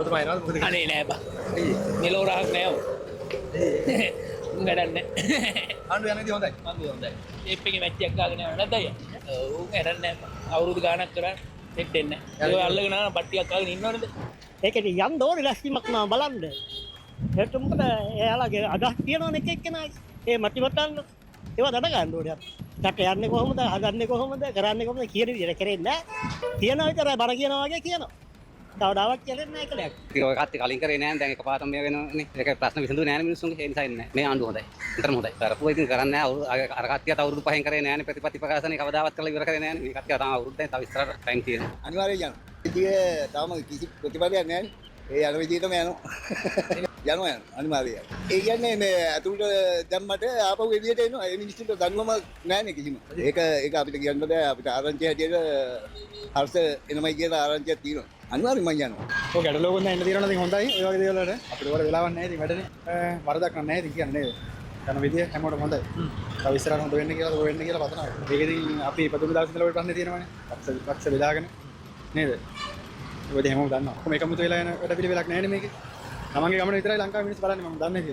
ඔතමයි නේද මොකද අනේ නෑ බා. මෙලෝ රහක් නෑ ඔව්. වැඩක් නෑ. ආණ්ඩු යන්නේදී හොඳයි. මන්ද හොඳයි. ටේප් එකේ මැච් එකක් ගාගෙන යනවා නැද්ද අයියා? ඔව් වැඩක් නෑ බා. අවුරුදු ගාණක් කරා සෙට් වෙන්නේ නෑ. ඒ අල්ලගෙන ආන පට්ටියක් ගාගෙන ඉන්නවනේද? ඒකට යන්න ඕනේ ලැස්තිමක් නා බලන්න. ඒකට මොකද එයාලගේ අදහස් තියෙනවනේ එක එක්කෙනාගේ. ඒ මතිමතන් ඒවා දැනගන්න ඕනේ. රට යන්නේ කොහොමද, හදන්නේ කොහොමද, කරන්නේ කොහොමද කියන විදිහට කරෙන්නේ නැහැ. කියනවා විතරයි බර කියනවා වගේ කියනවා. තවදාවක් කියන්නේ නැහැ කියලා. ඉතින් ඔය කට්ටිය කලින් කරේ නැහැ දැන් එකපාරටම මේ වෙනවනේ. ඒක ප්‍රශ්න විසඳුනේ නැහැ මිනිස්සුන්ගේ. ඒ නිසා ඉන්නේ නැහැ. මේ ආණ්ඩුව හොඳයි. විතරම හොඳයි. කරපුවා ඉතින් කරන්නේ නැහැ. අර කට්ටියට අවුරුදු 5න් කරේ නැහැනේ ප්‍රතිපත්ති ප්‍රකාශනේ කවදාවත් කරලා ඉවර කරේ නැහැනේ. මේ කට්ටිය තාම අවුරුද්දෙන් තව ඉස්සරහට ටයිම් තියෙනවා. අනිවාර්යයෙන් යනවා. ඉතින් තාම කිසි ප්‍රතිඵලයක් නැහැ. ඒ යන විදිහටම යනවා අනිවාර්යයෙන්. ඒ කියන්නේ මේ අතුලට දැම්මට ආපහු එළියට එනවා. ඒ මිනිස්සුන්ට දන්නවම නැහැනේ කිසිම. ඒක අපිට කියන්න බෑ. අපිට ආරංචි හැටියට හර්ෂ එනමයි කියලා ආරංචියක් තියෙනවා. අනිවාර්යයෙන්ම යනවා. ඔය ගැටලුවකුත් නැහැ ඉන්න තියෙනවා නම් හොඳයි. ඒ වගේ දේවල් වලට අපිට වල වෙලාවක් නැහැ ඉතින් වැඩනේ. වරදක් නැහැ ඉතින් කියන්නේ නේද? යන විදිය හැමෝටම හොඳයි. තව ඉස්සරහට හොඳ වෙන්න කියලා වෙන්න කියලා පතනවා. ඒක ඉතින් අපි ඉපදුණු දවස් ඉඳලා ඔය ප්‍රශ්නේ තියෙනවානේ. පක්ෂ බෙදාගෙන නේද? ඒක හැමෝම දන්නවා. කොහොම එකමුතු වෙලා යන වැඩ පිළිවෙලක් නැහැ නේ මේකේ. තමන්ගේ ගමන විතරයි ලංකාවේ මිනිස්සු බලන්නේ මම දන්නේ.